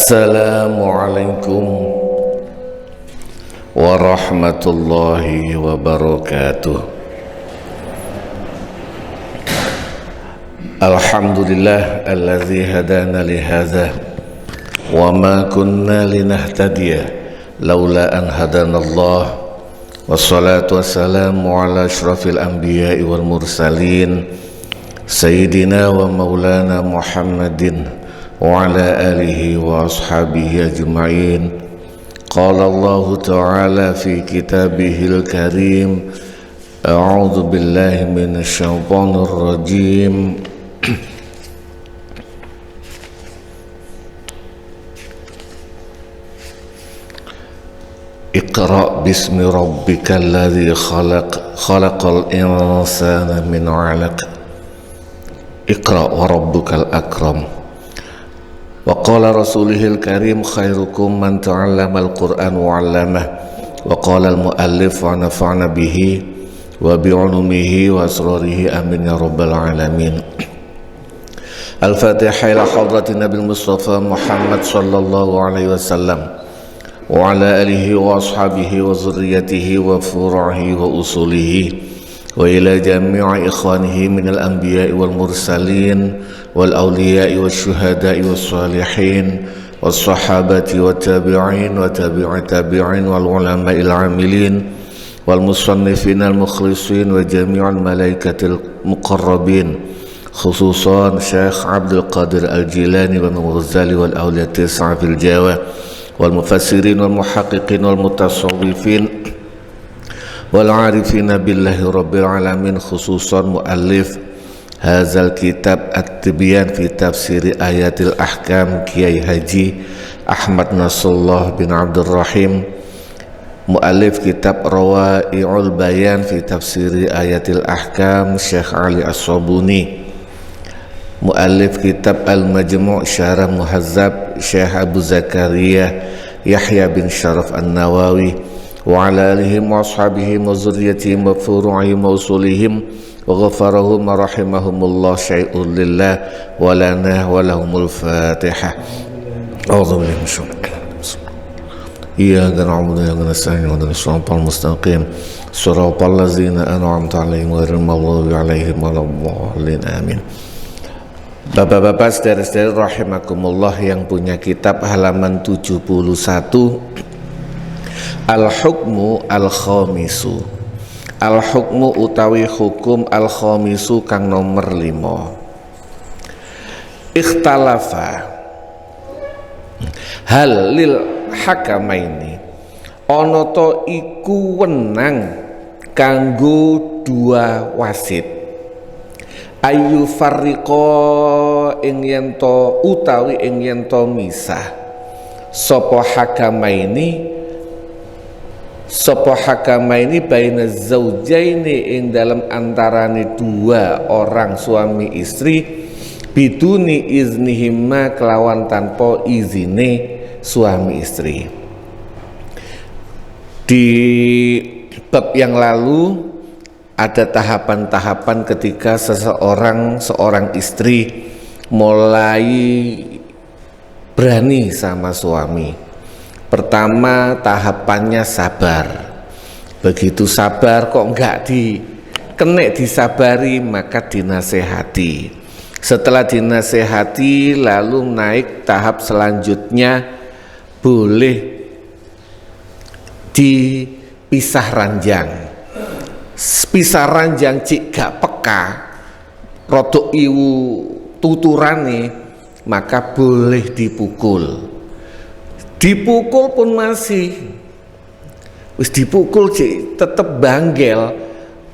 Assalamualaikum warahmatullahi wabarakatuh. Alhamdulillah alladzi hadana li hadza wa ma kunna linahtadiya laula an hadanallah. Wassalatu wassalamu ala asyrafil anbiya'i wal mursalin sayyidina wa maulana Muhammadin wa ala alihi wa ashabihi ajma'in. Qala Allah ta'ala fi kitabihil karim, a'udzu billahi minasy syaithanir rajim. Iqra bismi rabbikal ladzi khalaq, khalaqal insana min 'alaq. Iqra wa rabbukal akram. Wa qala rasulihil karim, khairukum man ta'allamal Qur'an wa 'allamah. Wa qala al-muallif wa nafa'na bihi wa bi'ulumihi wa asrarihi amin ya rabbal alamin. Al-Fatihah ila hadratin Nabil Mustafa Muhammad sallallahu alaihi wasallam wa ala alihi wa ashabihi wa zurriyatihi wa furu'ihi wa usulihi wa ila jami'i ikhwanihi minal anbiya'i wal mursalin wal awliya'i wal syuhada'i wal salihin was sahabati wa tabi'in wa tabi'i tabi'in wal ulama'il amilin wal musannifin al mukhlisin wa jami'al malaikatil muqarrabin, khususan Syekh Abdul Qadir Al-Jilani wa Ghazali wal awliya tis'a fil Jawa wal mufassirin wal muhaqqiqin wal mutasawwifin wal arifina billahi rabbil alamin, khususan muallif hadzal kitab at-tibyan fi tafsiri ayatil ahkam Kiai Haji Ahmad Nasrullah bin Abdul Rahim, muallif kitab Rawai'ul Bayan fi tafsiri ayatil ahkam Syekh Ali As-Sabuni, muallif kitab Al-Majmu' Syarah Muhazzab Syekh Abu Zakaria Yahya bin Syaraf An-Nawawi wa ala alihim wa ashabihim wa zurriyatihim wa furu'ihim wa usulihim wa ghafarahum wa rahimahumullah syai'un lillah wa lana wa lahumul fatihah. A'udzu billahi minasyaitonir rajim. Iyyaka na'budu wa iyyaka nasta'in ihdinas siratal mustaqim siratal ladzina an'amta 'alaihim ghairil maghdubi 'alaihim waladdallin. Amin. Bapak-bapak, saudara-saudari rahimakumullah yang punya kitab halaman 71, Al-Hukmu Al-Khamisu. Al-Hukmu utawi hukum Al-Khamisu kang nomor 5. Ikhtalafa hal lil hakamaini, ana ta iku wenang kanggo dua wasit, ayu farriqa ing yen to utawi ing yen to misah sapa hakamaini baina zaujaini ing dalam antarane dua orang suami istri, biduni iznihima kelawan tanpa izine suami istri. Di bab yang lalu ada tahapan-tahapan ketika seorang istri mulai berani sama suami. Pertama tahapannya sabar. Begitu sabar kok enggak disabari, maka dinasehati. Setelah dinasehati lalu naik tahap selanjutnya, boleh dipisah ranjang. Pisah ranjang cik gak peka rodok iwu tuturane, maka boleh dipukul pun masih wis dipukul cik tetep banggel,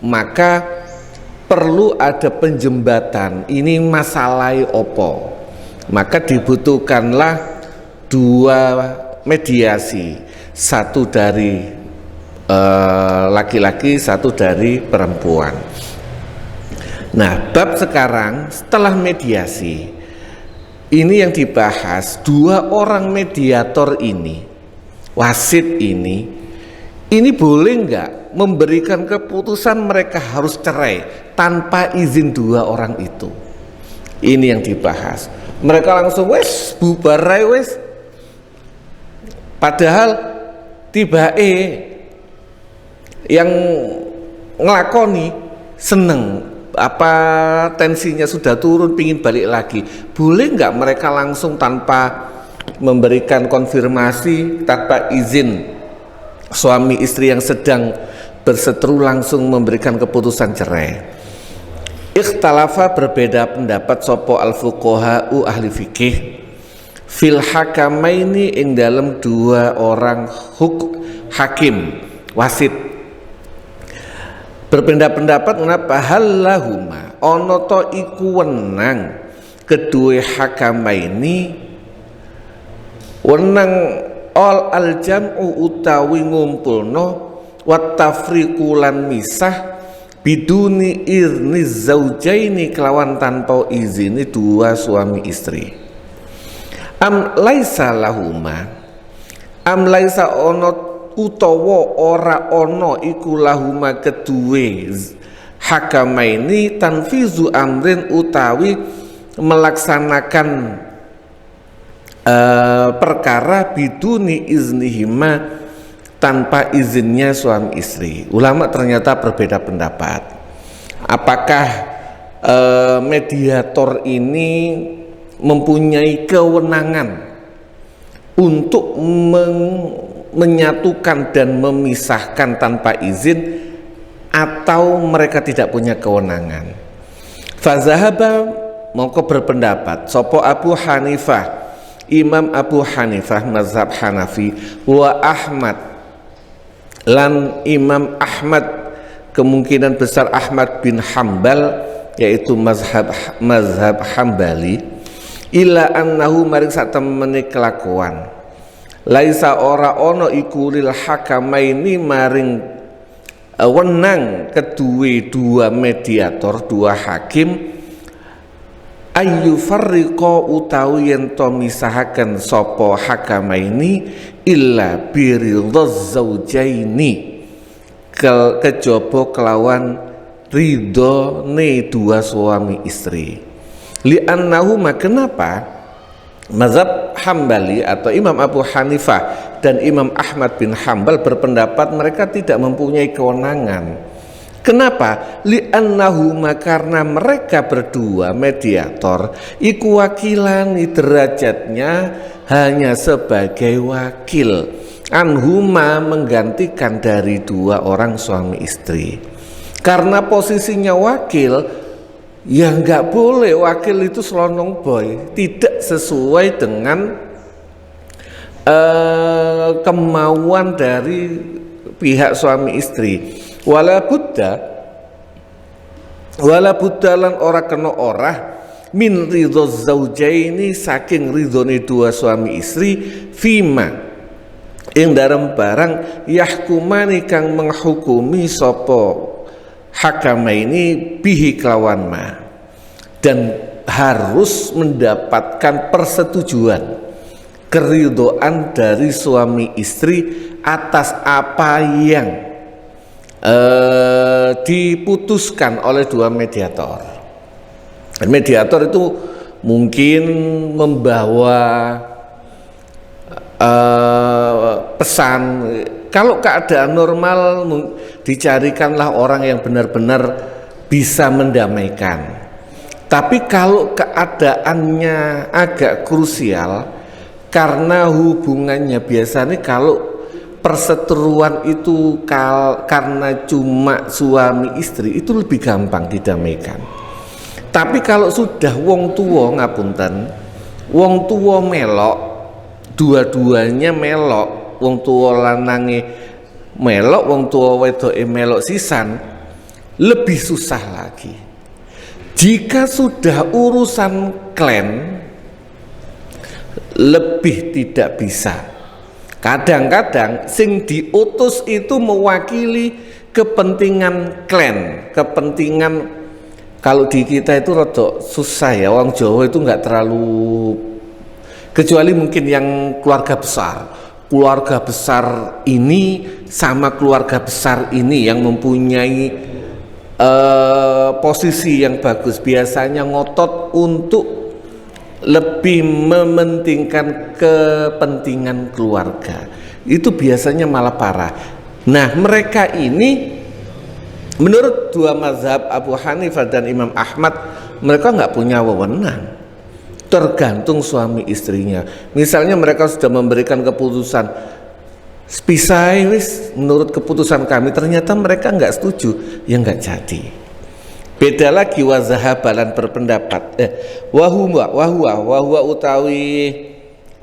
maka perlu ada penjembatan. Ini masalahnya opo, maka dibutuhkanlah dua mediasi, satu dari laki-laki, satu dari perempuan. Nah, bab sekarang setelah mediasi ini yang dibahas, dua orang mediator ini, wasit ini boleh nggak memberikan keputusan mereka harus cerai tanpa izin dua orang itu? Ini yang dibahas. Mereka langsung wes bubar wes, Padahal tibae yang ngelakoni seneng, apa tensinya sudah turun, pingin balik lagi, boleh nggak mereka langsung tanpa memberikan konfirmasi, tanpa izin suami istri yang sedang berseteru langsung memberikan keputusan cerai? Ikhtalafa, berbeda pendapat sopo al-fuqaha'u ahli fikih fil hakamaini ing dalam dua orang hakim wasit. Berpendapat menapa halahuma ono to iku wenang kedua hakamaini wenang al jam'u utawi ngumpulno wat tafriqu lan misah biduni irni zaujaini kelawan tanpa izini dua suami istri. Am laisa lahuma, am laisa ono utawa ora ono iku lahuma kedue hakamaini tanfizu amrin utawi melaksanakan perkara biduni iznihima tanpa izinnya suami istri. Ulama ternyata berbeda pendapat. Apakah mediator ini mempunyai kewenangan untuk menyatukan dan memisahkan tanpa izin, atau mereka tidak punya kewenangan? Fazahaba mongko berpendapat sopo Abu Hanifah, Imam Abu Hanifah mazhab Hanafi, wa Ahmad lan Imam Ahmad, kemungkinan besar Ahmad bin Hambal, yaitu mazhab Hambali, ila annahu maring satemene kelakuan laisa ora ono iku lil hakamaini maring wenang kedue dua mediator, dua hakim, ayu farriqa utawi yen to misahaken sapa hakamaini illa biridhaz zaujaini kejaba kelawan ridhone dua suami istri. Li'annahu, kenapa mazhab Hambali atau Imam Abu Hanifah dan Imam Ahmad bin Hambal berpendapat mereka tidak mempunyai kewenangan. Kenapa? Li'annahu, karena mereka berdua mediator iku wakilan, derajatnya hanya sebagai wakil, anhuma menggantikan dari dua orang suami istri. Karena posisinya wakil, ya nggak boleh wakil itu selonong boy, tidak sesuai dengan kemauan dari pihak suami istri. Wala buddha lan ora kena ora min ridho zaujaini saking ridhone dua suami istri fima ing dalam barang yahkumani kang menghukumi sapa hakamaini bihi kelawan ma, dan harus mendapatkan persetujuan, keridhaan dari suami istri atas apa yang diputuskan oleh dua mediator. Mediator itu mungkin membawa pesan, kalau keadaan normal dicarikanlah orang yang benar-benar bisa mendamaikan. Tapi kalau keadaannya agak krusial, karena hubungannya biasanya kalau perseteruan itu karena cuma suami istri itu lebih gampang didamaikan. Tapi kalau sudah wong tua ngapunten, wong tua melok, dua-duanya melok, wong tua lanange melok, wong tua wedoke melok sisan, lebih susah lagi. Jika sudah urusan klan, lebih tidak bisa. Kadang-kadang sing diutus itu mewakili kepentingan klan, kepentingan. Kalau di kita itu rada susah ya, orang Jawa itu nggak terlalu, kecuali mungkin yang keluarga besar ini sama keluarga besar ini yang mempunyai posisi yang bagus, biasanya ngotot untuk lebih mementingkan kepentingan keluarga, itu biasanya malah parah. Nah, mereka ini menurut dua mazhab Abu Hanifah dan Imam Ahmad, mereka nggak punya wewenang, tergantung suami istrinya. Misalnya mereka sudah memberikan keputusan, pisah wis menurut keputusan kami, ternyata mereka nggak setuju, ya nggak jadi. Beda lagi wazahabalan berpendapat, wahwa utawi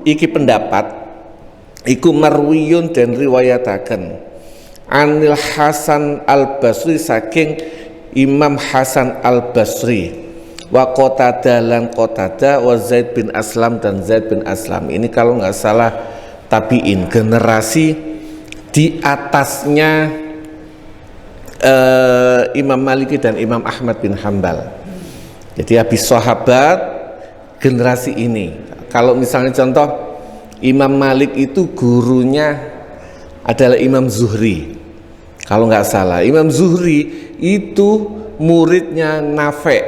iki pendapat iku marwiyun dan riwayataken Anil Hasan Al Basri saking Imam Hasan Al Basri wa Qatadah lan Qatadah wa Zaid bin Aslam dan Zaid bin Aslam. Ini kalau nggak salah tabiin, generasi di atasnya Imam Maliki dan Imam Ahmad bin Hambal. Jadi habis sahabat generasi ini. Kalau misalnya contoh Imam Malik itu gurunya adalah Imam Zuhri. Kalau nggak salah Imam Zuhri itu muridnya Nafi'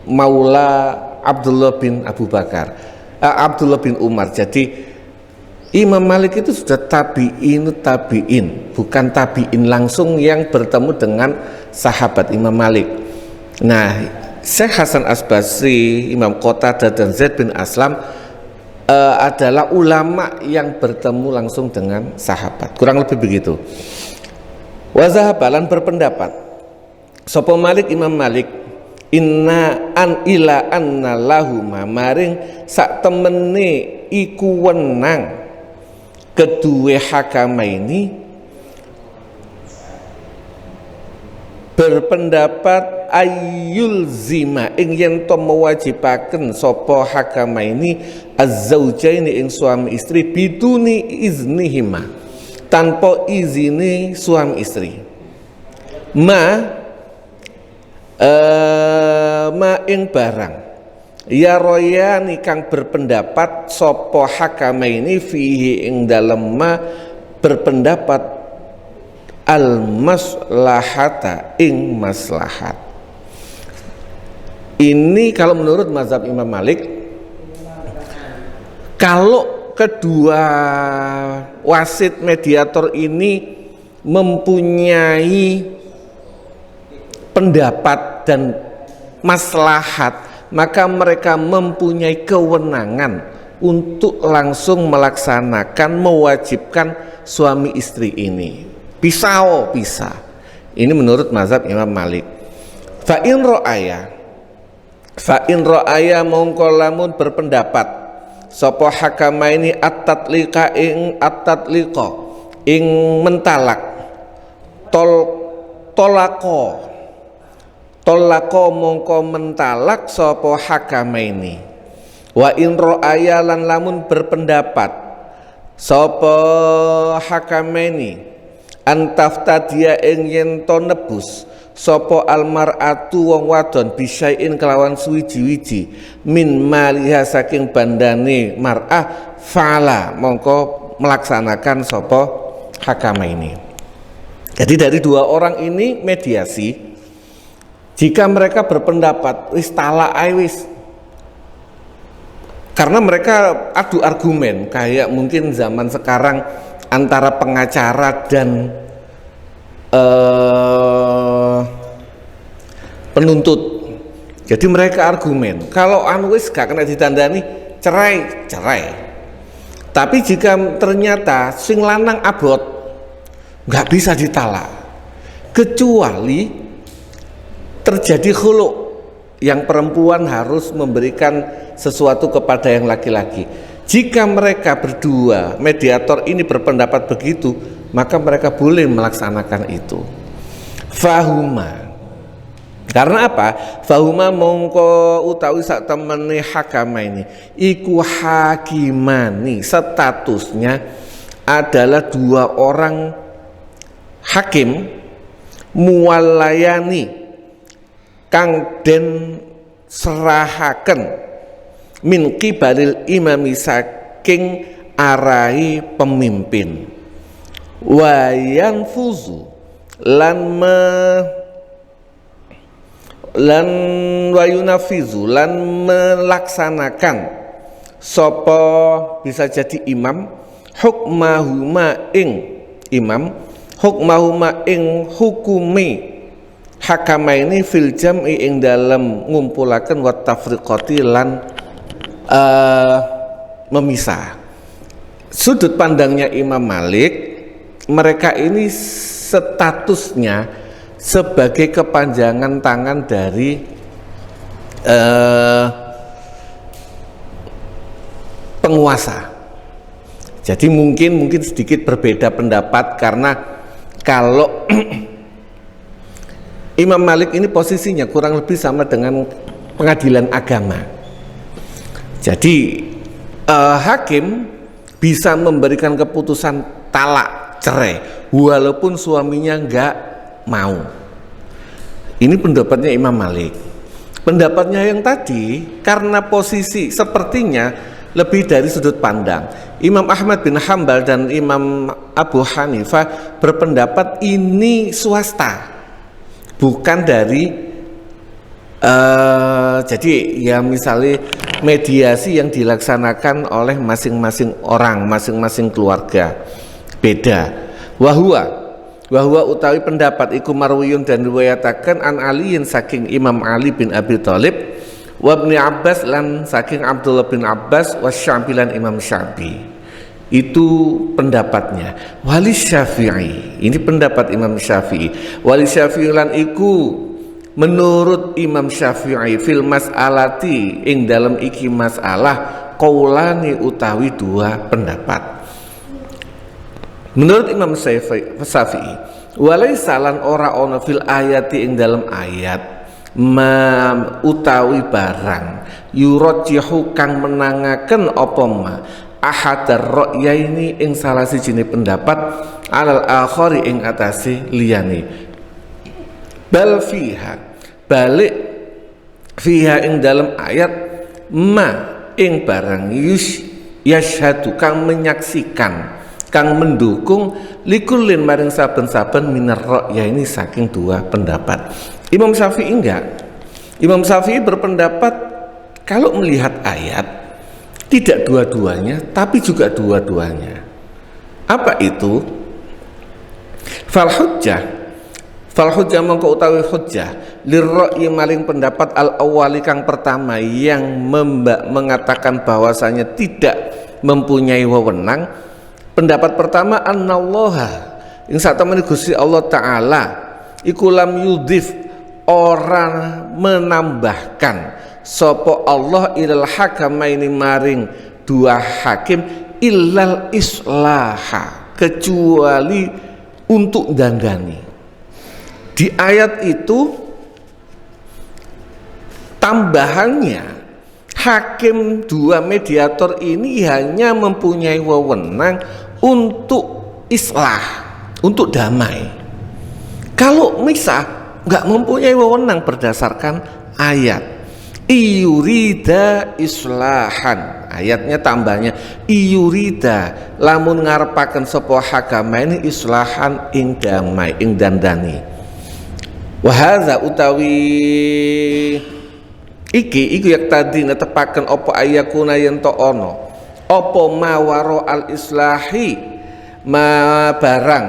Maula Abdullah bin Abu Bakar, Abdullah bin Umar. Jadi Imam Malik itu sudah tabi'in, bukan tabi'in langsung yang bertemu dengan sahabat Imam Malik. Nah, Syekh Hasan As-Basri, Imam Qatadah dan Zaid bin Aslam adalah ulama yang bertemu langsung dengan sahabat, kurang lebih begitu. Wazahabalan berpendapat sapa Malik Imam Malik inna an ila anna lahuma maring sak temene iku wenang kedua hakamaini, berpendapat ayul zima ing yen to mewajibaken sapa hakamaini az-zaujaini ing suami istri biduni iznihima, tanpa izini suami istri, ma ing barang ya royani kang berpendapat sopo hakama ini fihi ing dalem ma berpendapat al maslahata ing maslahat. Ini kalau menurut mazhab Imam Malik, kalau kedua wasit mediator ini mempunyai pendapat dan maslahat, maka mereka mempunyai kewenangan untuk langsung melaksanakan, mewajibkan suami istri ini. Bisa. Ini menurut mazhab Imam Malik. Fa'in ro'aya mongko lamun berpendapat sapa hakama ini at-tatliqa ing mentalak tolako mongko mentalak sapa hakama ini. Wa in ro'aya lan lamun berpendapat sapa hakama ini antaftadiya ing yen to nebus sapa almar'atu wong wadon bisain kelawan suwiji-wiji min maliha saking bandane mar'ah fa'ala mongko melaksanakan sapa hakama ini. Jadi dari dua orang ini mediasi, jika mereka berpendapat wis talak ae wis, karena mereka adu argumen kayak mungkin zaman sekarang antara pengacara dan penuntut. Jadi mereka argumen kalau wis gak kena ditandani cerai. Tapi jika ternyata sing lanang abot gak bisa ditalak, kecuali terjadi khulu, yang perempuan harus memberikan sesuatu kepada yang laki-laki. Jika mereka berdua mediator ini berpendapat begitu, maka mereka boleh melaksanakan itu. Fahuma, karena apa? Fahuma mongko utawi sak temene hakama ini iku hakimani, statusnya adalah dua orang hakim muwalayani kang den serahaken min qibalil imami saking arahi pemimpin, wayan fuzu lan lan wa yunafizu lan melaksanakan sapa bisa jadi imam hukmahuma ing imam hukmahuma ing hukumi hakamaini fil jam'i ing dalam ngumpulaken wa tafriqati lan memisah. Sudut pandangnya Imam Malik, mereka ini statusnya sebagai kepanjangan tangan dari penguasa. Jadi mungkin sedikit berbeda pendapat, karena kalau Imam Malik ini posisinya kurang lebih sama dengan pengadilan agama. Jadi hakim bisa memberikan keputusan talak cerai walaupun suaminya enggak mau. Ini pendapatnya Imam Malik. Pendapatnya yang tadi karena posisi sepertinya lebih dari sudut pandang. Imam Ahmad bin Hambal dan Imam Abu Hanifah berpendapat ini swasta, bukan dari jadi ya misalnya mediasi yang dilaksanakan oleh masing-masing orang, masing-masing keluarga beda. Wahwa utawi pendapat iku marwiyun dan riwayataken an aliyin saking Imam Ali bin Abi Thalib wa Ibnu Abbas lan saking Abdullah bin Abbas wa Syafi'i lan Imam Syafi'i. Itu pendapatnya. Wali Syafi'i, ini pendapat Imam Syafi'i. Wali Syafi'i lan iku menurut Imam Syafi'i fil mas'alati ing dalam iki masalah qaulani utawi dua pendapat. Menurut Imam Syafi'i, walaysa lan ora ana fil ayati ing dalam ayat ma utawi barang yurajjihu kang menangaken apa ma ahadar ra'yaini ing salah sijine pendapat alal akhari ing atase liyane. Bal fiha balik fiha ing dalam ayat ma ing barang yashhadu kang menyaksikan kang mendukung likulin maring saben-saben minar ra'ya ini saking dua pendapat. Imam Syafi'i enggak. Imam Syafi'i berpendapat kalau melihat ayat tidak dua-duanya tapi juga dua-duanya. Apa itu? Fal hujjah mongko utawi hujjah lirra'yi maring pendapat al awali kang pertama yang mengatakan bahwasanya tidak mempunyai wewenang. Pendapat pertama annallaha ing satemene Gusti Allah taala iku lam yudhif orang menambahkan sapa Allah ilal hakamaini maring dua hakim illal islaha kecuali untuk dandani. Di ayat itu tambahannya hakim dua mediator ini hanya mempunyai wewenang untuk islah, untuk damai. Kalau misah nggak mempunyai wewenang berdasarkan ayat. Iyurida islahan, ayatnya tambahnya iyurida lamun ngarepaken sapa hakama ini islahan ing damai ing dandani. Wahadza utawi iki yak tadi netepaken apa ayakuna yen to ana apa mawaro al islahi ma barang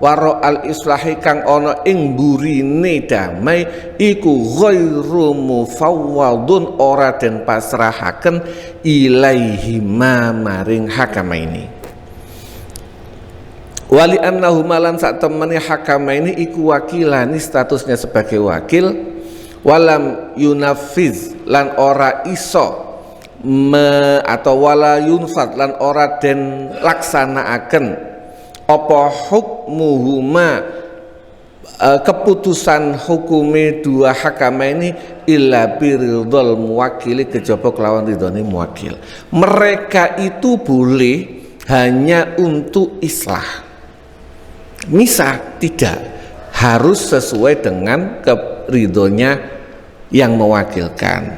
waro al islahi kang ana ing burine damai iku ghairu mufawwadun ora den pasrahaken ilaihi maring hakama ini. Wali annahu malan sak temene hakama ini iku wakilani statusnya sebagai wakil walam yunafiz lan ora iso atau wala yunfat lan ora den laksanaaken apa hukmuhuma keputusan hukume dua hakama ini illa biridhal muwakili kejaba kelawan ridhone muwakil. Mereka itu boleh hanya untuk islah. Misah tidak, harus sesuai dengan ridhonya yang mewakilkan.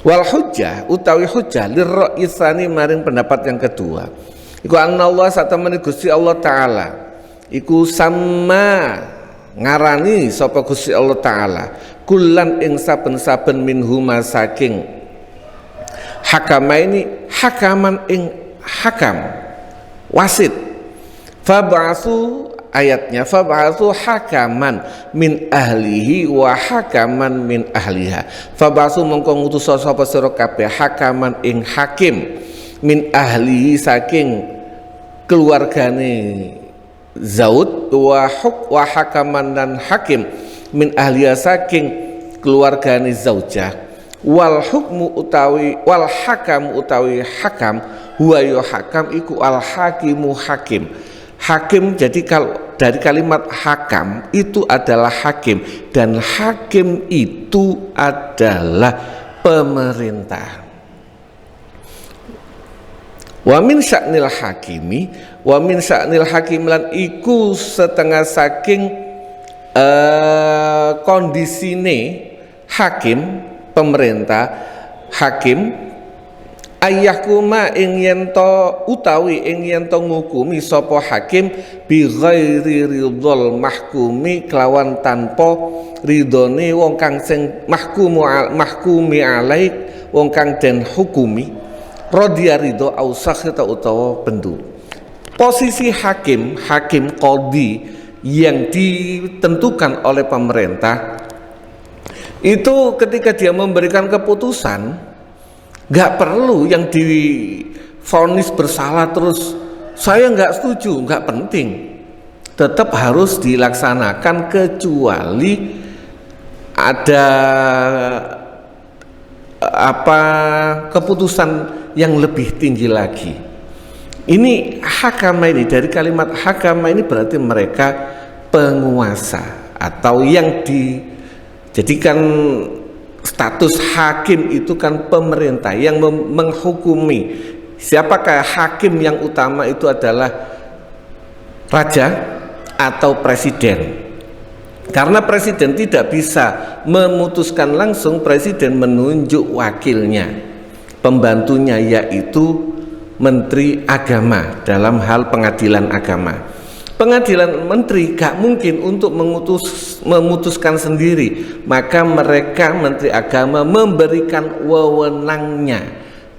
Wal hujjah utawi hujjah lirra'yi tsani maring pendapat yang kedua iku anallah satamene Gusti Allah taala iku sama ngarani sapa Gusti Allah taala kullan ing saben-saben minhuma saking hakamaini hakaman ing hakam wasit. Fab'atsu ayatnya fab'atsu hakaman min ahlihi wa hakaman min ahliha. Fab'atsu mongko ngutus sapa sira kabeh hakaman ing hakim min ahlihi saking keluargane Zaud wa hakaman dan hakim min ahliha saking keluargane Zaujah. Wal hukmu utawi wal hakam utawi hakam huwa ya hakam iku al hakimu hakim. Hakim jadi kalau dari kalimat hakam itu adalah hakim, dan hakim itu adalah pemerintah. Wa min sya'nil hakimi wa min sya'nil hakim lan iku setengah saking kondisine hakim pemerintah hakim ayahkuma ing yento utawi ing yento ngukumi sapa hakim bi ghairi ridhol mahkumi kelawan tanpa ridhone wong kang sing mahkumi alaik wong kang den hukumi radhiya ridho au sakhita utawa pendu. Posisi hakim qadhi yang ditentukan oleh pemerintah itu ketika dia memberikan keputusan nggak perlu yang divonis bersalah terus saya nggak setuju, nggak penting, tetap harus dilaksanakan kecuali ada keputusan yang lebih tinggi lagi. Ini hakama ini, dari kalimat hakama ini berarti mereka penguasa atau yang dijadikan status hakim itu kan pemerintah yang menghukumi. Siapakah hakim yang utama? Itu adalah raja atau presiden. Karena presiden tidak bisa memutuskan langsung, presiden menunjuk wakilnya, pembantunya, yaitu menteri agama dalam hal pengadilan agama. Pengadilan menteri gak mungkin untuk memutuskan sendiri, maka mereka menteri agama memberikan wewenangnya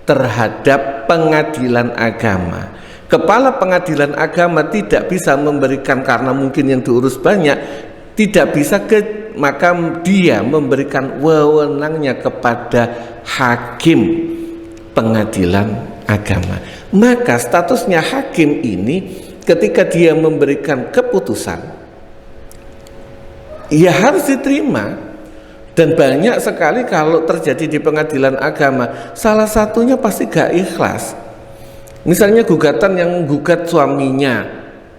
terhadap pengadilan agama. Kepala pengadilan agama tidak bisa memberikan karena mungkin yang diurus banyak, tidak bisa maka dia memberikan wewenangnya kepada hakim pengadilan agama. Maka statusnya hakim ini ketika dia memberikan keputusan ya harus diterima, dan banyak sekali kalau terjadi di pengadilan agama salah satunya pasti gak ikhlas. Misalnya gugatan yang gugat suaminya,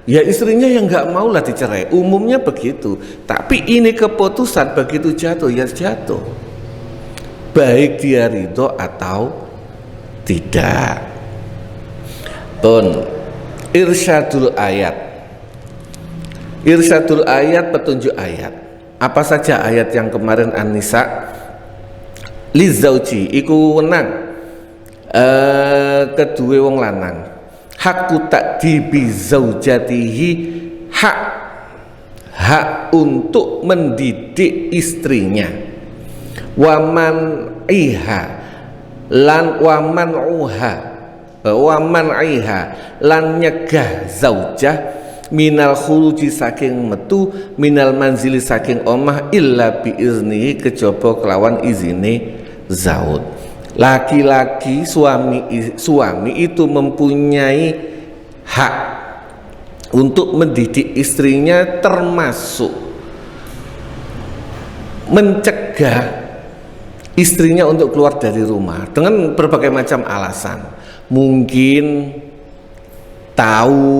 ya istrinya yang gak maulah dicerai, umumnya begitu. Tapi ini keputusan begitu jatuh ya jatuh, baik dia ridho atau tidak. Irsyadul ayat. Irsyadul ayat, petunjuk ayat. Apa saja ayat yang kemarin An-Nisa? Lizauji iku wenang kedua wong lanang. Hakku takdibi zaujatihi, hak untuk mendidik istrinya. Waman iha lan waman uha waman iha lan nyegah zaujah minal khuluji saking metu minal manzili saking omah illa biiznihi kejaba kelawan izine Zaud. Laki-laki suami itu mempunyai hak untuk mendidik istrinya, termasuk mencegah istrinya untuk keluar dari rumah dengan berbagai macam alasan. Mungkin tahu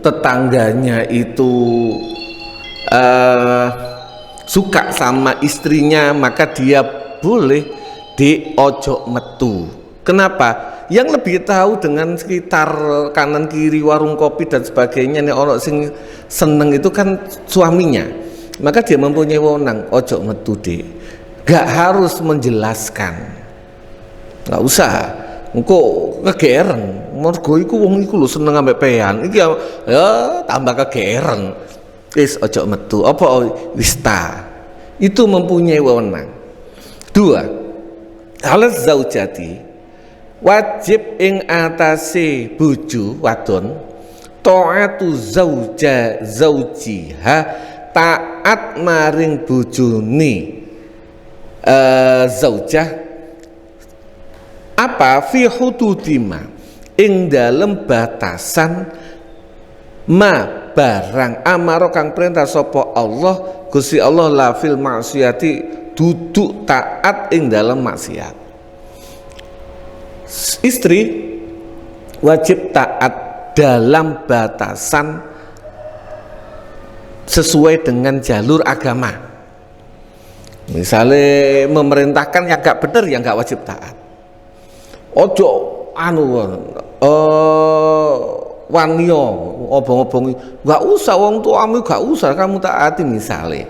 tetangganya itu suka sama istrinya, maka dia boleh diojok metu. Kenapa? Yang lebih tahu dengan sekitar kanan kiri warung kopi dan sebagainya, nih orang sing seneng itu kan suaminya, maka dia mempunyai wewenang ojok metu deh. Gak harus menjelaskan, gak usah. Engko kegeren, mergo iku wong iku lho seneng ambek pean. Iki ya tambah kegeren. wis ojo metu apa wista, itu mempunyai wewenang. Dua, halas zaujati, wajib ing atase bojo wadon taatu zaujiha, taat maring bojone zaujah apa fi hududima ing dalem batasan ma barang amaro kang perintah sapa Allah Gusti Allah la fil maksiati duduk taat ing dalem maksiat. Istri wajib taat dalam batasan sesuai dengan jalur agama. Misalnya memerintahkan yang gak bener, yang gak wajib taat. Ojo wanio obong-obongi, gak usah wong tuamu, gak usah kamu taati misalnya,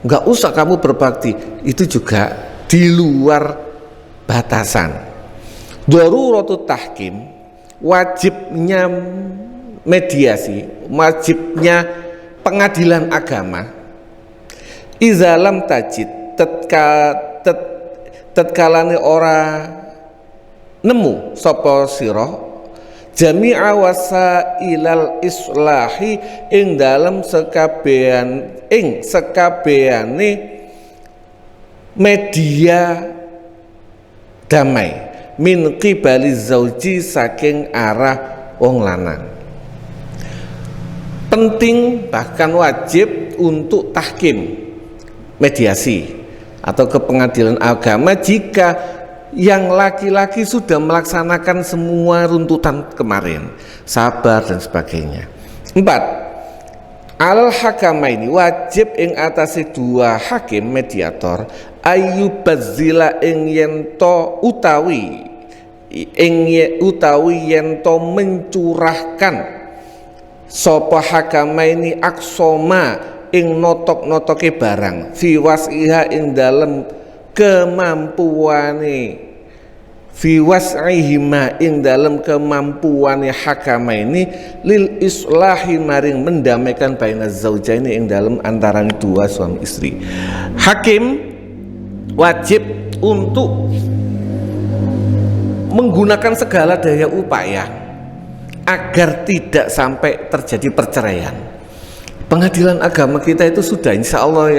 gak usah kamu berbakti, itu juga di luar batasan. Daruratu tahkim, wajibnya mediasi, wajibnya pengadilan agama. Izalam tajid, tetkalane ora nemu sapa sira jami'a wasailal islahi ing dalam sekabehane media damai min qibali zauji saking arah wong lanang. Penting bahkan wajib untuk tahkim, mediasi atau ke pengadilan agama jika yang laki-laki sudah melaksanakan semua runtutan kemarin, sabar dan sebagainya. 4. Al hakamaini, wajib ing atase dua hakim mediator ayyubazzila ing yento utawi yento mencurahkan sapa hakamaini aksoma ing notok-notoke barang fi wasiha ing dalem kemampuane fi was'ihima ing dalam kemampuane hakamaini lil islahi maring mendamaikan baina zaujaini ing dalam antaraning dua suami istri. Hakim wajib untuk menggunakan segala daya upaya agar tidak sampai terjadi perceraian. Pengadilan agama kita itu sudah insya Allah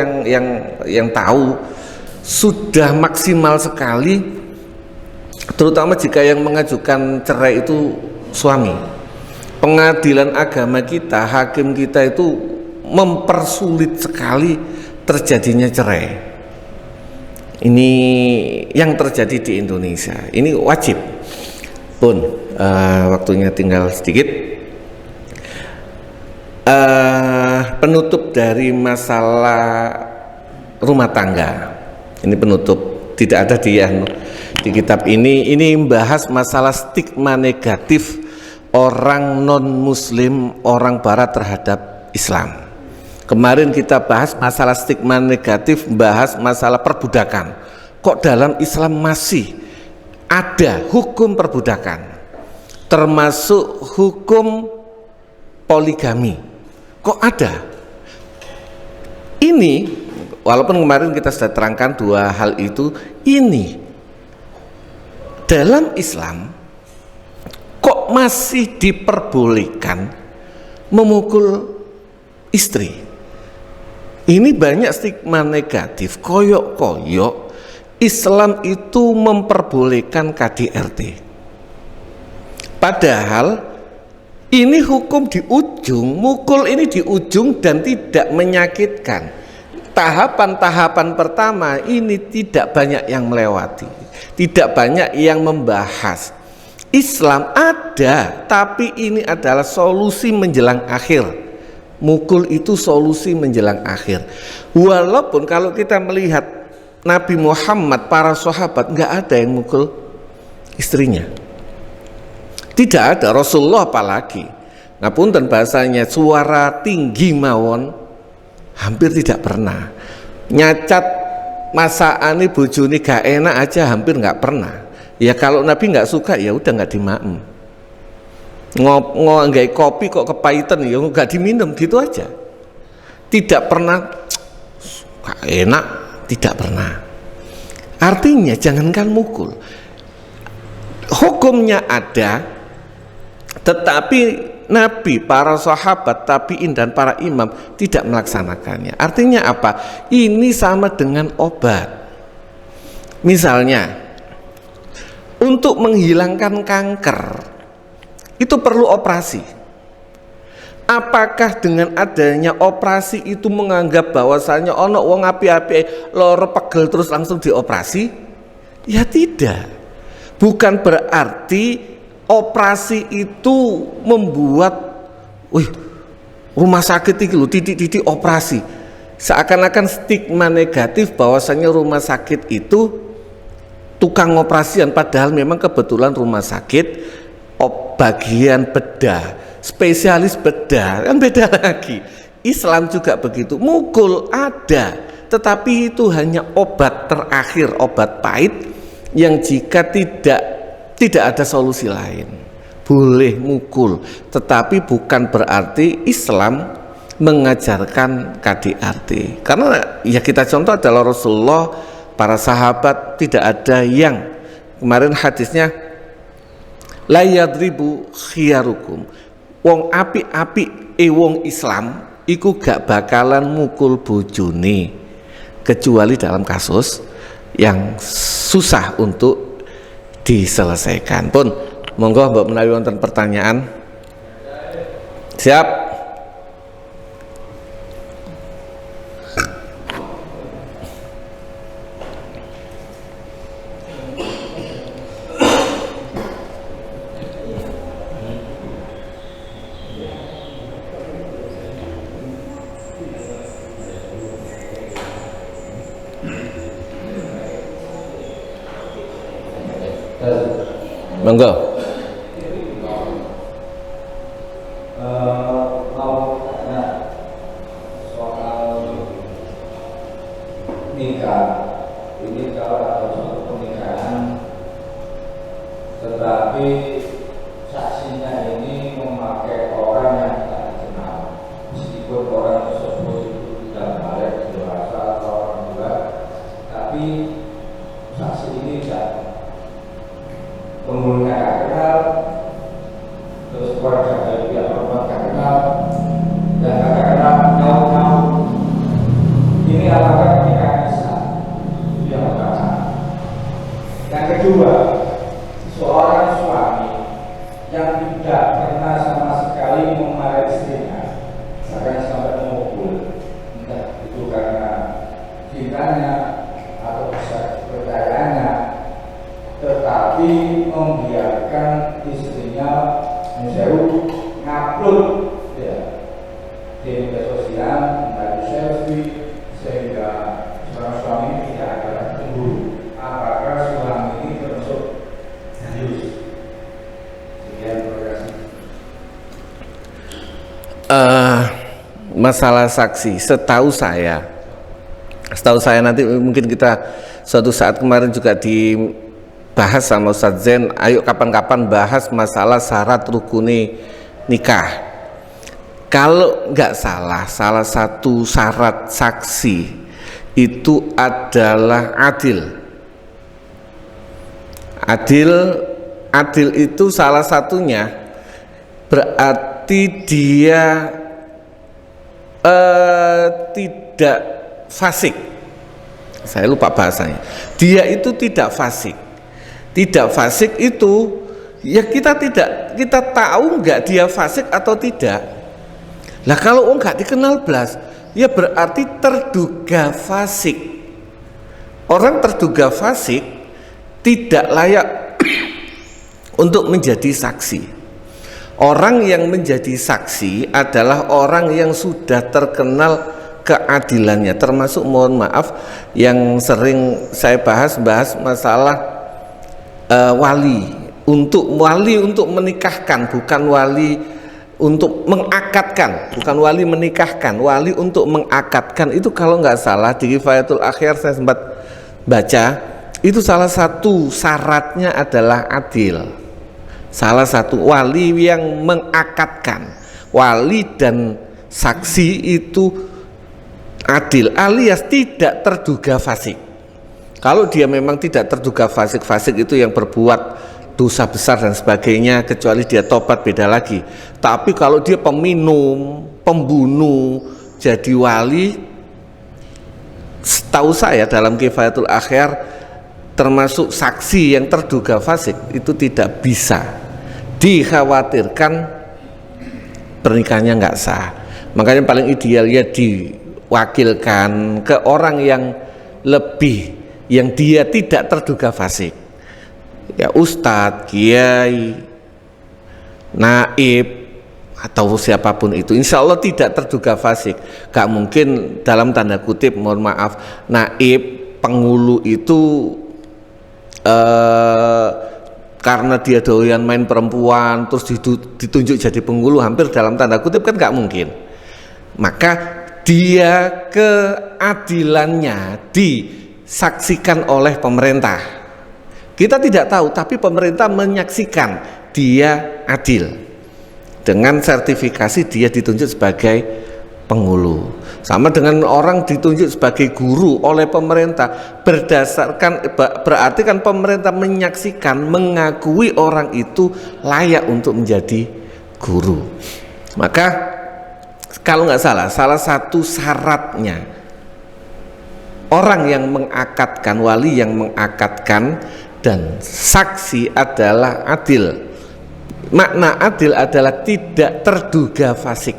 yang tahu sudah maksimal sekali, terutama jika yang mengajukan cerai itu suami. Pengadilan agama kita, hakim kita itu mempersulit sekali terjadinya cerai. Ini yang terjadi di Indonesia. Ini wajib. Pun waktunya tinggal sedikit. Penutup dari masalah rumah tangga. Ini penutup, tidak ada di kitab ini membahas masalah stigma negatif orang non muslim, orang barat terhadap Islam. Kemarin kita bahas masalah stigma negatif, bahas masalah perbudakan. Kok dalam Islam masih ada hukum perbudakan, termasuk hukum poligami? Kok ada? Ini walaupun kemarin kita sudah terangkan dua hal itu, ini dalam Islam kok masih diperbolehkan memukul istri. Ini banyak stigma negatif, koyok-koyok Islam itu memperbolehkan KDRT. Padahal ini hukum di ujung, mukul ini di ujung dan tidak menyakitkan. Tahapan-tahapan pertama ini tidak banyak yang melewati, tidak banyak yang membahas. Islam ada, tapi ini adalah solusi menjelang akhir. Mukul itu solusi menjelang akhir. Walaupun kalau kita melihat Nabi Muhammad, para sahabat nggak ada yang mukul istrinya. Tidak ada, Rasulullah apalagi. Ngapunten bahasanya suara tinggi mawon hampir tidak pernah. Nyacat masaane bojone gak enak aja hampir nggak pernah. Ya kalau Nabi nggak suka ya udah nggak dimaem. Nggak kopi kok kepahitan ya nggak diminum gitu aja. tidak pernah enak, tidak pernah. Artinya jangankan mukul, hukumnya ada, tetapi Nabi, para sahabat, tabi'in dan para imam tidak melaksanakannya. Artinya apa? Ini sama dengan obat. Misalnya untuk menghilangkan kanker itu perlu operasi. Apakah dengan adanya operasi itu menganggap bahwasanya ono wong api-api loro pegel terus langsung dioperasi? Ya tidak. Bukan berarti operasi itu membuat rumah sakit itu loh, titik-titik operasi. Seakan-akan stigma negatif bahwasanya rumah sakit itu tukang operasian, padahal memang kebetulan rumah sakit bagian bedah, spesialis bedah, kan beda lagi. Islam juga begitu, mukul ada, tetapi itu hanya obat terakhir, obat pahit yang jika tidak ada solusi lain. Boleh mukul, tetapi bukan berarti Islam mengajarkan KDRT. Karena ya kita contoh adalah Rasulullah, para sahabat tidak ada yang, kemarin hadisnya la yadribu khiyarukum, wong api-api wong Islam iku gak bakalan mukul bojone kecuali dalam kasus yang susah untuk diselesaikan. Pun monggo mbok menawi wonten pertanyaan. Siap. Monggo. Soal nikah, ini kalau ada suatu pernikahan, tetapi saksinya ini memakai orang yang tak dikenal, meskipun orang tersebut itu tidak balik dewasa atau orang tua, tapi saksi ini tidak penghulunya gak kenal, terus keluarga dari pihak perempuan gak kenal, dan gak kenal tahu-tahu. Ini apakah pernikahan Islam? Itu yang pertama. Yang kedua, seorang suami yang tidak pernah sama sekali memarahi istrinya, bahkan sampai memukul, entah itu karena cintanya atau kepercayaannya, tetapi membiarkan istrinya menjauh ngupload ya, di media sosial, membantu selfie, sehingga seorang suami ini tidak ada cemburu. Apakah suami ini termasuk serius? Sekian, terima kasih. Masalah saksi, setahu saya nanti mungkin kita suatu saat kemarin juga dibahas sama Ustadz Zain, ayo kapan-kapan bahas masalah syarat rukuni nikah. Kalau nggak salah satu syarat saksi itu adalah adil. Adil itu salah satunya berarti dia tidak fasik. Saya lupa bahasanya. Dia itu tidak fasik. Tidak fasik itu ya kita tahu nggak dia fasik atau tidak. Lah kalau nggak dikenal belas, ya berarti terduga fasik. Orang terduga fasik tidak layak untuk menjadi saksi. Orang yang menjadi saksi adalah orang yang sudah terkenal keadilannya, termasuk mohon maaf yang sering saya bahas masalah wali untuk menikahkan, bukan wali untuk mengakadkan, bukan wali menikahkan, wali untuk mengakadkan. Itu kalau nggak salah di Kifayatul Akhyar saya sempat baca, itu salah satu syaratnya adalah adil. Salah satu wali yang mengakadkan, wali dan saksi itu adil alias tidak terduga fasik. Kalau dia memang tidak terduga fasik, fasik itu yang berbuat dosa besar dan sebagainya, kecuali dia tobat beda lagi. Tapi kalau dia peminum, pembunuh jadi wali, setahu saya dalam Kifayatul Akhyar termasuk saksi yang terduga fasik itu tidak bisa, dikhawatirkan pernikahannya nggak sah. Makanya paling ideal ya diwakilkan ke orang yang lebih, yang dia tidak terduga fasik, ya ustadz, kiai, naib, atau siapapun itu, insya Allah tidak terduga fasik. Gak mungkin dalam tanda kutip, mohon maaf, naib, penghulu itu karena dia doyan main perempuan terus ditunjuk jadi penghulu, hampir dalam tanda kutip kan gak mungkin. Maka dia keadilannya disaksikan oleh pemerintah. Kita tidak tahu, tapi pemerintah menyaksikan dia adil. Dengan sertifikasi dia ditunjuk sebagai penghulu. Sama dengan orang ditunjuk sebagai guru oleh pemerintah, berarti kan pemerintah menyaksikan, mengakui orang itu layak untuk menjadi guru. Maka kalau nggak salah, salah satu syaratnya orang yang mengakadkan, wali yang mengakadkan dan saksi adalah adil. Makna adil adalah tidak terduga fasik.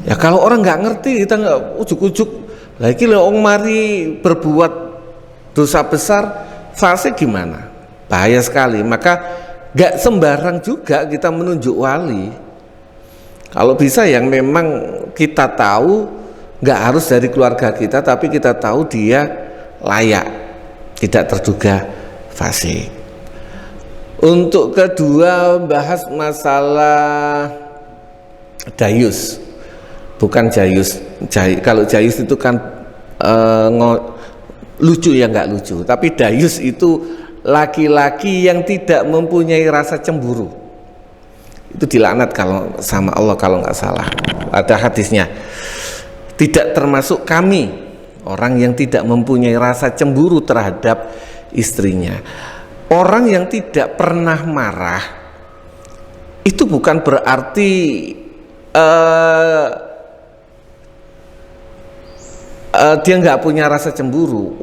Ya kalau orang nggak ngerti, kita nggak ujuk-ujuk lagi orang mari berbuat dosa besar fasik gimana? Bahaya sekali. Maka nggak sembarang juga kita menunjuk wali. Kalau bisa yang memang kita tahu, nggak harus dari keluarga kita, tapi kita tahu dia layak, tidak terduga fasik. Untuk kedua, bahas masalah dayus, bukan jayus. Kalau jayus itu kan lucu ya, nggak lucu. Tapi dayus itu laki-laki yang tidak mempunyai rasa cemburu. Itu dilaknat kalau sama Allah kalau nggak salah. Ada hadisnya. Tidak termasuk kami, orang yang tidak mempunyai rasa cemburu terhadap istrinya. Orang yang tidak pernah marah itu bukan berarti dia nggak punya rasa cemburu.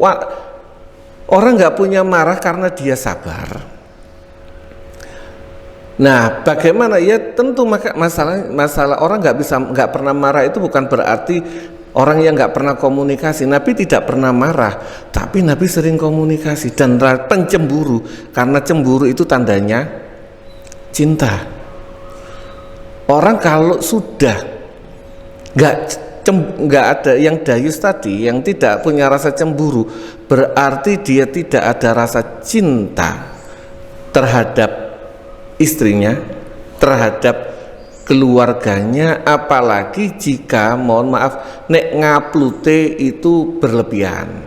Orang nggak punya marah karena dia sabar. Nah, bagaimana ya? Tentu masalah orang nggak pernah marah itu bukan berarti orang yang nggak pernah komunikasi. Nabi tidak pernah marah, tapi Nabi sering komunikasi dan pencemburu, karena cemburu itu tandanya cinta. Orang kalau sudah nggak ada yang dayus tadi, yang tidak punya rasa cemburu, berarti dia tidak ada rasa cinta terhadap istrinya, terhadap keluarganya, apalagi jika mohon maaf nek ngaplute itu berlebihan.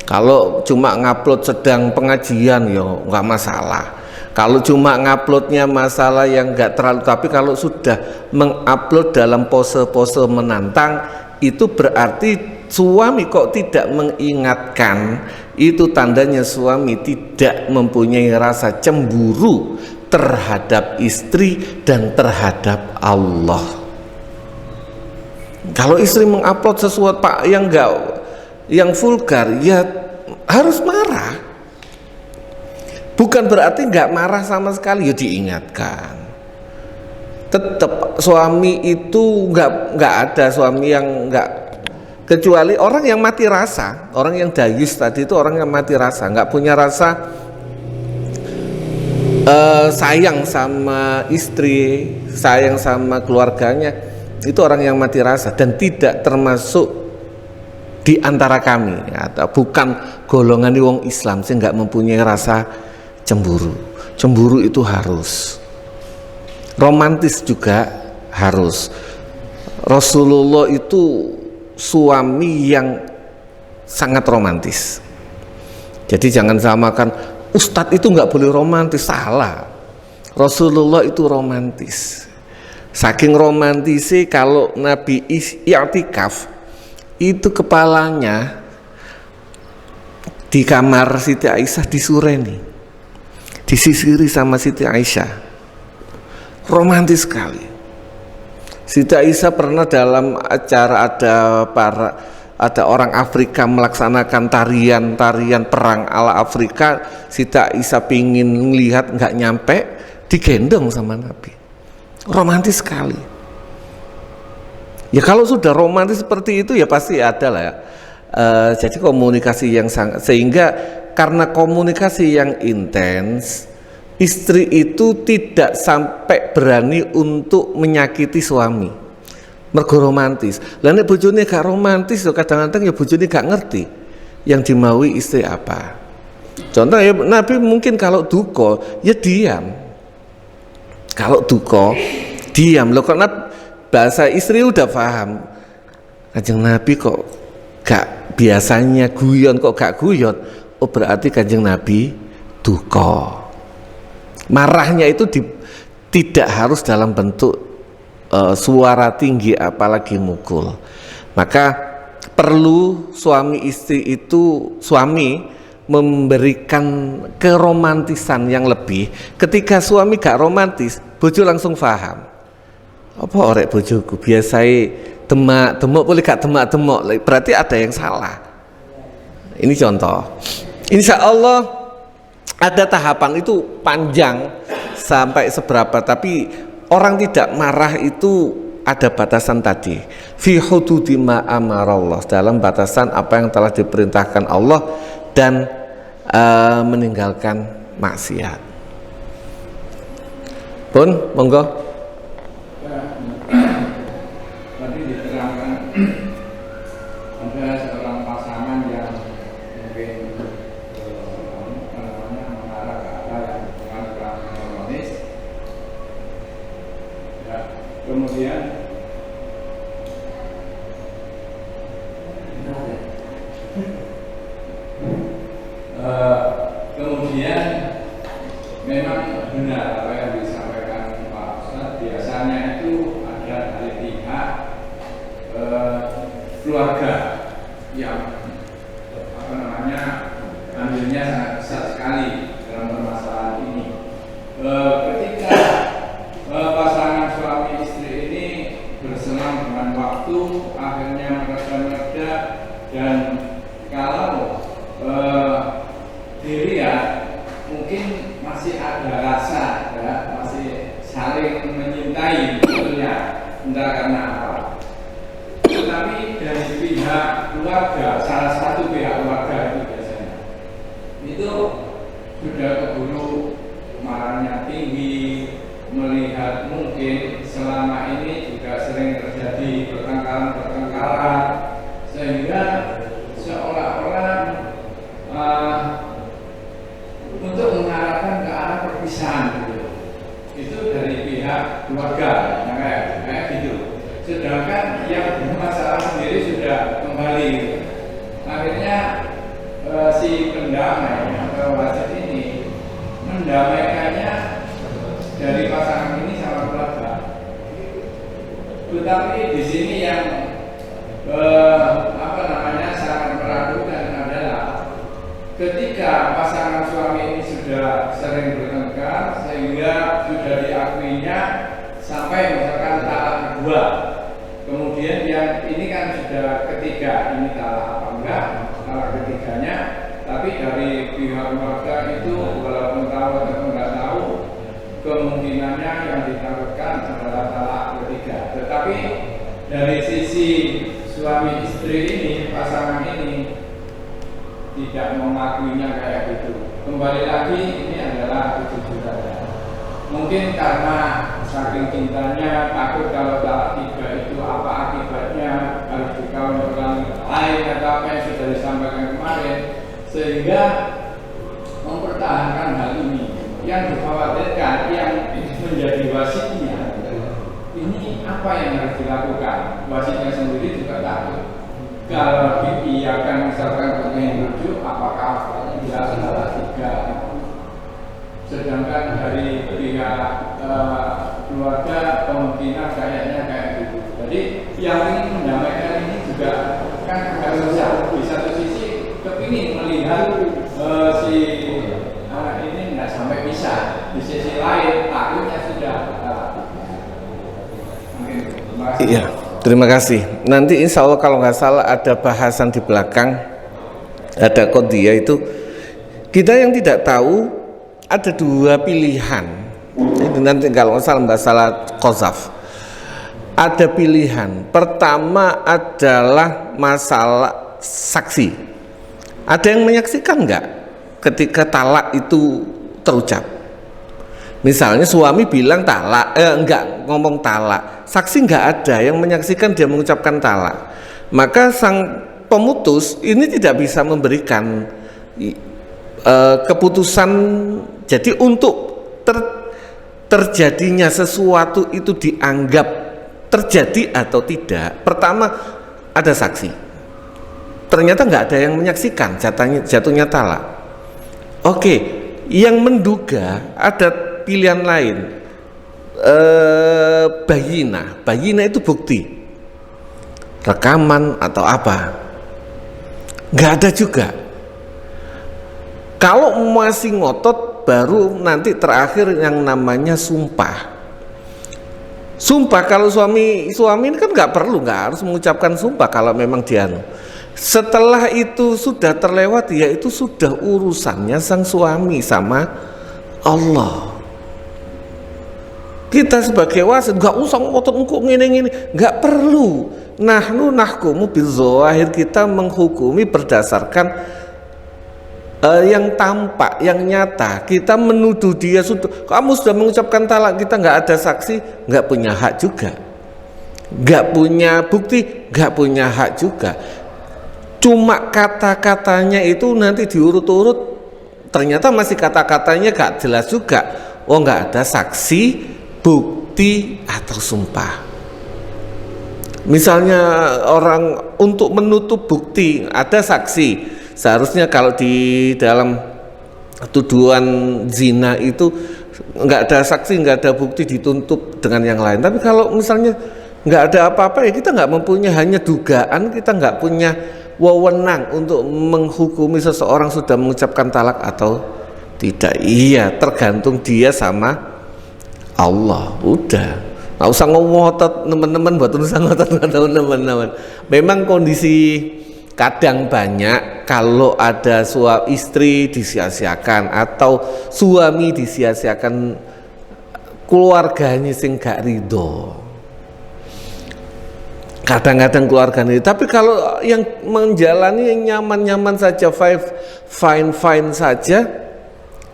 Kalau cuma ngupload sedang pengajian ya nggak masalah. Kalau cuma nguploadnya masalah yang nggak terlalu, tapi kalau sudah mengupload dalam pose-pose menantang, itu berarti suami kok tidak mengingatkan, itu tandanya suami tidak mempunyai rasa cemburu terhadap istri dan terhadap Allah. Kalau istri mengupload sesuatu yang vulgar, ya harus marah. Bukan berarti nggak marah sama sekali, ya diingatkan. Tetap suami itu nggak ada suami yang nggak, kecuali orang yang mati rasa, orang yang dayus tadi itu orang yang mati rasa, nggak punya rasa sayang sama istri, sayang sama keluarganya, itu orang yang mati rasa dan tidak termasuk di antara kami, atau bukan golongan wong Islam sih nggak mempunyai rasa cemburu. Cemburu itu harus, romantis juga harus. Rasulullah itu suami yang sangat romantis. Jadi jangan samakan Ustadz itu nggak boleh romantis, salah. Rasulullah itu romantis. Saking romantisnya kalau Nabi i'tikaf itu kepalanya di kamar Siti Aisyah disureni, disisiri sama Siti Aisyah. Romantis sekali. Siti Aisyah pernah dalam acara ada orang Afrika melaksanakan tarian perang ala Afrika. Siti Aisyah pingin lihat, nggak nyampe, digendong sama Nabi. Romantis sekali. Ya kalau sudah romantis seperti itu ya pasti ada lah ya. Jadi komunikasi yang sangat, sehingga karena komunikasi yang intens, istri itu tidak sampai berani untuk menyakiti suami. Mergo romantis. Lah nek bojone gak romantis, kadang-kadang ya bojone gak ngerti yang dimaui istri apa. Contoh ya, Nabi mungkin kalau duka ya diam. Kalau duka diam. Loh karena bahasa istri udah paham. Kanjeng Nabi kok gak biasanya guyon, kok gak guyon, oh berarti Kanjeng Nabi duka. Marahnya itu tidak harus dalam bentuk suara tinggi apalagi mukul. Maka perlu suami istri itu, suami memberikan keromantisan yang lebih. Ketika suami gak romantis, bojo langsung paham. Apa orek bojoku biasai demak boleh gak demak, berarti ada yang salah. Ini contoh. Insya Allah ada tahapan itu panjang sampai seberapa, tapi orang tidak marah itu ada batasan tadi. Fi hududi ma amarallah, dalam batasan apa yang telah diperintahkan Allah dan meninggalkan maksiat. Pun monggo. Tadi diterangkan ada seorang pasangan yang mungkin mengarah ke arah yang dengan kurang harmonis. Ya, kemudian memang benar apa yang disampaikan Pak Ustadz. Biasanya itu ada dari pihak keluarga yang andilnya sangat besar sekali dalam permasalahan ini. Ketika pasangan suami istri ini berselang dengan waktu, akhirnya mereda dan kalau dilihat mungkin masih ada rasa, ya, masih saling menyintai sebetulnya, entah karena apa. Tetapi dari pihak keluarga, salah satu pihak keluarga itu biasanya itu sudah keburu marahnya tinggi, melihat mungkin selama ini juga sering terjadi pertengkaran, sehingga seolah-olah untuk mengarahkan ke arah perpisahan gitu. Itu dari pihak keluarga yang kayak gitu. Sedangkan yang bermasalah sendiri sudah kembali gitu. Akhirnya si pendamai atau wasit ini mendamaikannya dari pasangan ini sama keluarga. Tetapi di sini yang sangat meragukan adalah ketika pasangan suami ini sudah sering bertengkar sehingga sudah diakuinya sampai misalkan talak kedua, kemudian yang ini kan sudah ketiga, ini talak apa enggak, talak ketiganya, tapi dari pihak keluarga itu walaupun tahu atau enggak tahu, kemungkinannya yang ditakutkan adalah talak ketiga. Tetapi dari sisi suami istri ini, pasangan ini tidak mengakuinya kayak gitu. Kembali lagi ini adalah kejujuran. Mungkin karena saking cintanya takut kalau talak tiga itu apa akibatnya, harus dikawin orang lain atau apa yang sudah disampaikan kemarin, sehingga mempertahankan hal ini. Yang dikhawatirkan yang menjadi wasitnya ini apa yang harus dilakukan. Wasitnya sendiri juga takut kalau diiyakan misalkan pengen rujuk, apakah bisa salah tiga. Sedangkan dari pihak keluarga kemungkinan kayaknya kayak gitu. Jadi yang ingin mendamaikan ini juga kan di sisi lain takutnya sudah mungkin. Iya, terima kasih. Nanti insya Allah kalau nggak salah ada bahasan di belakang, ada qadhiyah itu, kita yang tidak tahu ada dua pilihan. Jadi nanti kalau nggak salah masalah qazaf, ada pilihan. Pertama adalah masalah saksi. Ada yang menyaksikan nggak ketika talak itu terucap? Misalnya suami bilang talak, enggak ngomong talak, saksi nggak ada yang menyaksikan dia mengucapkan talak, maka sang pemutus ini tidak bisa memberikan keputusan. Jadi untuk terjadinya sesuatu itu dianggap terjadi atau tidak, pertama ada saksi. Ternyata nggak ada yang menyaksikan jatuhnya talak. Oke, yang menduga ada pilihan lain, bayina itu bukti, rekaman atau apa, nggak ada juga. Kalau masih ngotot, baru nanti terakhir yang namanya sumpah. Sumpah kalau suami ini kan nggak harus mengucapkan sumpah kalau memang dia. Setelah itu sudah terlewati, yaitu sudah urusannya sang suami sama Allah. Kita sebagai wasit nggak usah ngotot engkau ngene, nggak perlu. Nahnu nahkumu bidzawahir, kita menghukumi berdasarkan yang tampak, yang nyata. Kita menuduh dia kamu sudah mengucapkan talak, kita nggak ada saksi, nggak punya hak juga, nggak punya bukti, nggak punya hak juga. Cuma kata-katanya itu nanti diurut-urut, ternyata masih kata-katanya gak jelas juga. Oh, nggak ada saksi, bukti atau sumpah. Misalnya orang untuk menutup bukti ada saksi, seharusnya kalau di dalam tuduhan zina itu nggak ada saksi, nggak ada bukti, dituntut dengan yang lain. Tapi kalau misalnya nggak ada apa-apa, ya kita nggak mempunyai, hanya dugaan, kita nggak punya wewenang untuk menghukumi seseorang sudah mengucapkan talak atau tidak. Iya, tergantung dia sama Allah. Udah, nggak usah ngotot teman-teman, buat usah ngotot teman-teman. Memang kondisi kadang banyak kalau ada istri disia-siakan atau suami disia-siakan, keluarganya sing gak ridho. Kadang-kadang keluarga ini, tapi kalau yang menjalani yang nyaman-nyaman saja, fine saja,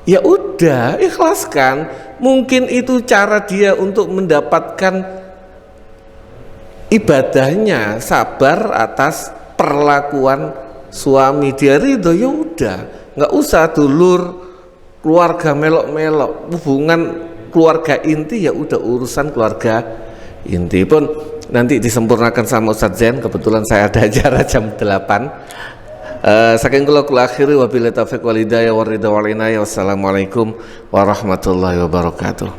ya udah ikhlaskan. Mungkin itu cara dia untuk mendapatkan ibadahnya, sabar atas perlakuan suami, dia ridho, ya udah, nggak usah dulur keluarga melok-melok. Hubungan keluarga inti ya udah urusan keluarga inti. Pun nanti disempurnakan sama Ustadz Zain, kebetulan saya ada acara jam 8. Saking kula akhiri, wabillahi taufiq wal hidayah war ridha wal inayah. Wassalamualaikum warahmatullahi wabarakatuh.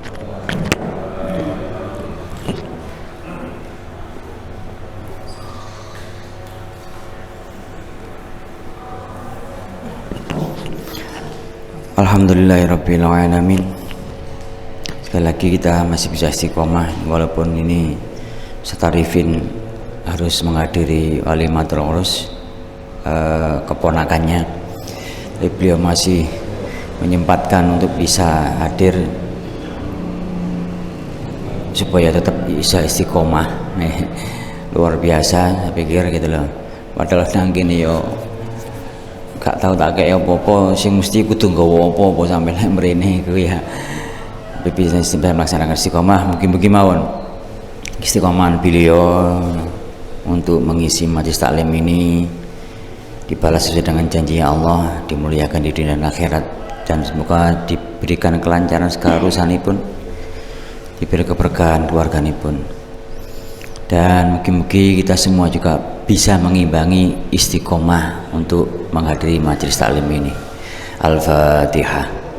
Alhamdulillahirabbil alamin. Sekali lagi kita masih bisa istiqomah walaupun ini Ustaz Arifin harus menghadiri walimatul urus keponakannya, tapi beliau masih menyempatkan untuk bisa hadir supaya tetap bisa istiqomah. Luar biasa, saya pikir gitu loh. Padahal nang kene yo gak tahu tak kayak apa-apa sing mesti kudu nggawa apa-apa sampai mrene kuwi ya. Tapi bisa melaksanakan istiqomah, mungkin mawon istiqomahan beliau untuk mengisi majelis taklim ini dibalas sesuai dengan janji Allah, dimuliakan di dunia dan akhirat, dan semoga diberikan kelancaran segala urusanipun, diberi keberkahan keluarganipun, dan mungkin kita semua juga bisa mengimbangi istiqomah untuk menghadiri majelis taklim ini. Al-Fatihah.